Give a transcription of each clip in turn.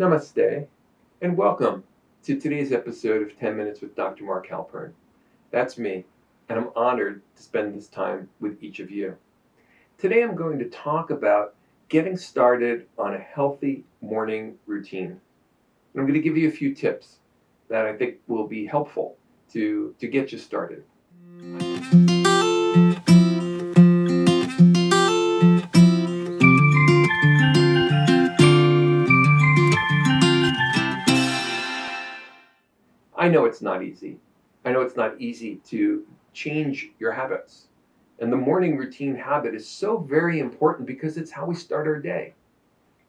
Namaste, and welcome to today's episode of 10 Minutes with Dr. Marc Halpern. That's me, and I'm honored to spend this time with each of you. Today I'm going to talk about getting started on a healthy morning routine. And I'm going to give you a few tips that I think will be helpful to get you started. I know it's not easy. I know it's not easy to change your habits. And the morning routine habit is so very important because it's how we start our day.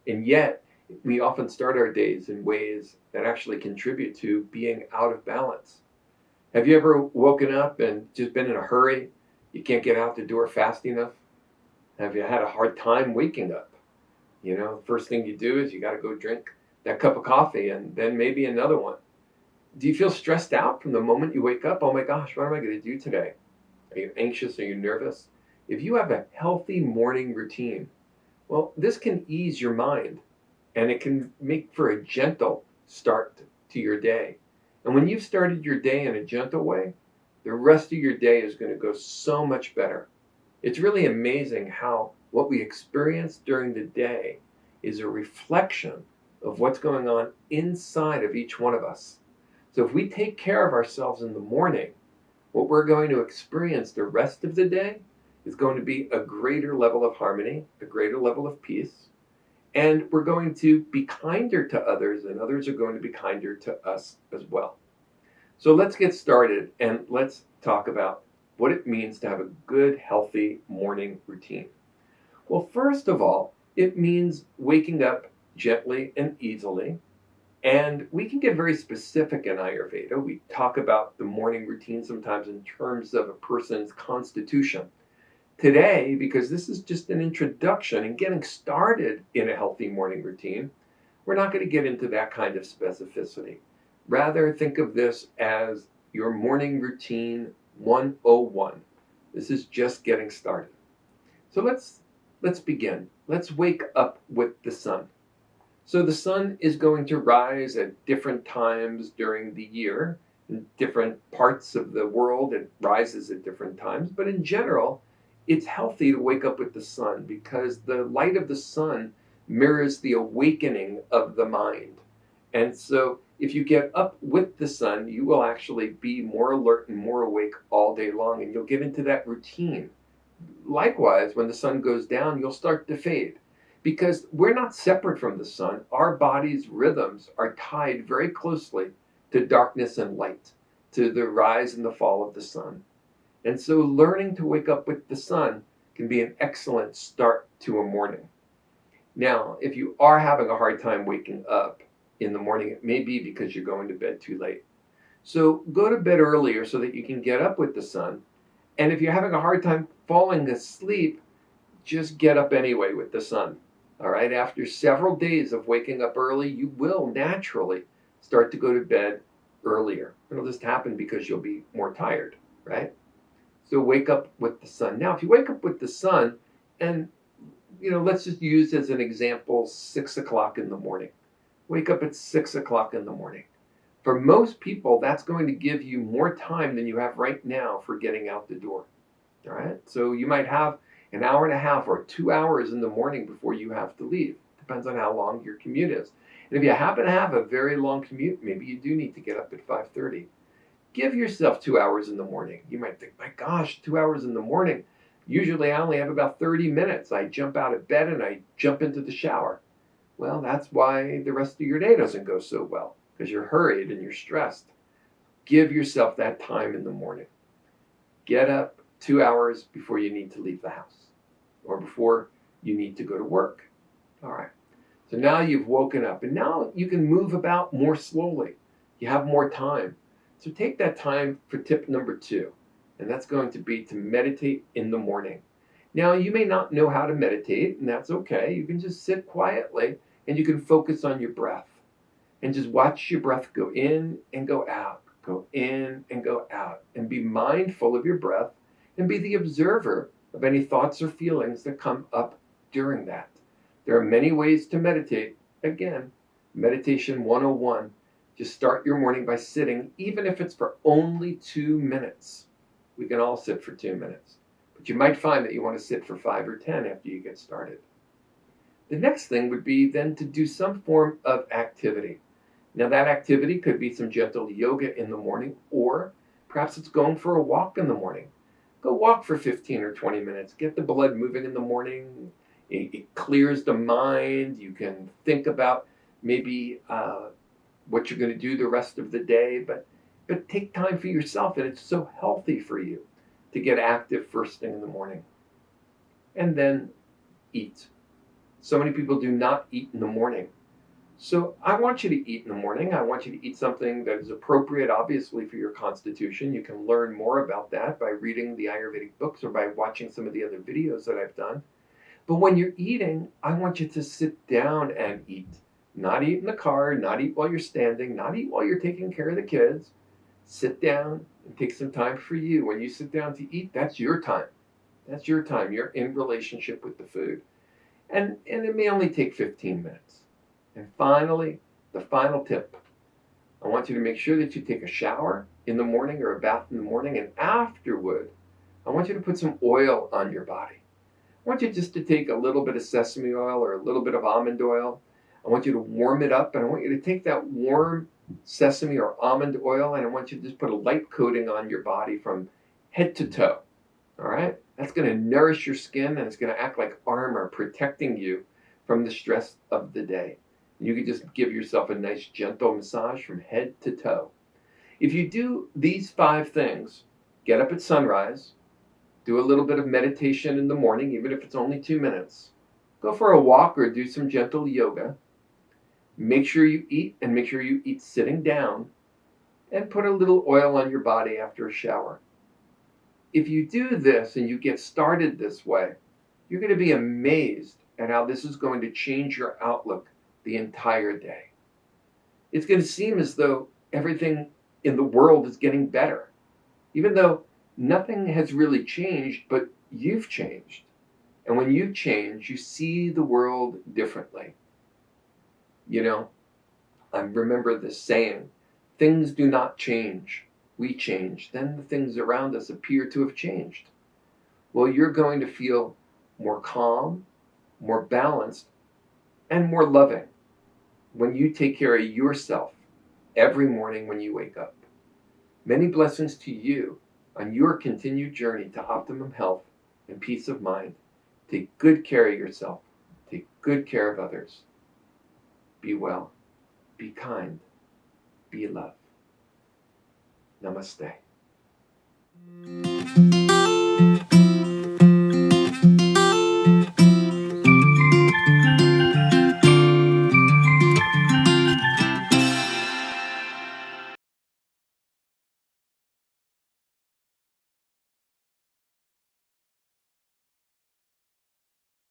And yet, we often start our days in ways that actually contribute to being out of balance. Have you ever woken up and just been in a hurry? You can't get out the door fast enough? Have you had a hard time waking up? The first thing you do is you got to go drink that cup of coffee and then maybe another one. Do you feel stressed out from the moment you wake up? Oh my gosh, what am I going to do today? Are you anxious? Are you nervous? If you have a healthy morning routine, well, this can ease your mind and it can make for a gentle start to your day. And when you've started your day in a gentle way, the rest of your day is going to go so much better. It's really amazing how what we experience during the day is a reflection of what's going on inside of each one of us. So if we take care of ourselves in the morning, what we're going to experience the rest of the day is going to be a greater level of harmony, a greater level of peace, and we're going to be kinder to others, and others are going to be kinder to us as well. So let's get started, and let's talk about what it means to have a good, healthy morning routine. Well, first of all, it means waking up gently and easily. And we can get very specific in Ayurveda. We talk about the morning routine sometimes in terms of a person's constitution. Today, because this is just an introduction and getting started in a healthy morning routine, we're not going to get into that kind of specificity. Rather, think of this as your morning routine 101. This is just getting started. So let's begin. Let's wake up with the sun. So the sun is going to rise at different times during the year. In different parts of the world, it rises at different times. But in general, it's healthy to wake up with the sun because the light of the sun mirrors the awakening of the mind. And so if you get up with the sun, you will actually be more alert and more awake all day long, and you'll get into that routine. Likewise, when the sun goes down, you'll start to fade. Because we're not separate from the sun. Our body's rhythms are tied very closely to darkness and light, to the rise and the fall of the sun. And so learning to wake up with the sun can be an excellent start to a morning. Now, if you are having a hard time waking up in the morning, it may be because you're going to bed too late. So go to bed earlier so that you can get up with the sun. And if you're having a hard time falling asleep, just get up anyway with the sun. All right, after several days of waking up early, you will naturally start to go to bed earlier. It'll just happen because you'll be more tired, right? So wake up with the sun. Now, if you wake up with the sun, and let's just use as an example 6 o'clock in the morning. Wake up at 6 o'clock in the morning. For most people, that's going to give you more time than you have right now for getting out the door. All right, so you might have an hour and a half or 2 hours in the morning before you have to leave. Depends on how long your commute is. And if you happen to have a very long commute, maybe you do need to get up at 5:30. Give yourself 2 hours in the morning. You might think, my gosh, 2 hours in the morning. Usually I only have about 30 minutes. I jump out of bed and I jump into the shower. Well, that's why the rest of your day doesn't go so well, because you're hurried and you're stressed. Give yourself that time in the morning. Get up 2 hours before you need to leave the house or before you need to go to work. All right. So now you've woken up and now you can move about more slowly. You have more time. So take that time for tip number 2, and that's going to be to meditate in the morning. Now, you may not know how to meditate, and that's okay. You can just sit quietly and you can focus on your breath and just watch your breath go in and go out, go in and go out, and be mindful of your breath and be the observer of any thoughts or feelings that come up during that. There are many ways to meditate. Again, Meditation 101. Just start your morning by sitting, even if it's for only 2 minutes. We can all sit for 2 minutes. But you might find that you want to sit for 5 or 10 after you get started. The next thing would be then to do some form of activity. Now, that activity could be some gentle yoga in the morning, or perhaps it's going for a walk in the morning. Go walk for 15 or 20 minutes. Get the blood moving in the morning. It clears the mind. You can think about maybe what you're going to do the rest of the day, but take time for yourself, and it's so healthy for you to get active first thing in the morning. And then eat. So many people do not eat in the morning. So I want you to eat in the morning. I want you to eat something that is appropriate, obviously, for your constitution. You can learn more about that by reading the Ayurvedic books or by watching some of the other videos that I've done. But when you're eating, I want you to sit down and eat. Not eat in the car, not eat while you're standing, not eat while you're taking care of the kids. Sit down and take some time for you. When you sit down to eat, that's your time. That's your time. You're in relationship with the food. And it may only take 15 minutes. And finally, the final tip. I want you to make sure that you take a shower in the morning or a bath in the morning, and afterward, I want you to put some oil on your body. I want you just to take a little bit of sesame oil or a little bit of almond oil. I want you to warm it up, and I want you to take that warm sesame or almond oil, and I want you to just put a light coating on your body from head to toe. All right? That's going to nourish your skin, and it's going to act like armor, protecting you from the stress of the day. You can just give yourself a nice gentle massage from head to toe. If you do these 5 things, get up at sunrise, do a little bit of meditation in the morning, even if it's only 2 minutes. Go for a walk or do some gentle yoga. Make sure you eat, and make sure you eat sitting down, and put a little oil on your body after a shower. If you do this and you get started this way, you're going to be amazed at how this is going to change your outlook the entire day. It's going to seem as though everything in the world is getting better, even though nothing has really changed, but you've changed. And when you change, you see the world differently. You know, I remember this saying, things do not change. We change. Then the things around us appear to have changed. Well, you're going to feel more calm, more balanced, and more loving when you take care of yourself every morning when you wake up. Many blessings to you on your continued journey to optimum health and peace of mind. Take good care of yourself. Take good care of others. Be well. Be kind. Be love. Namaste.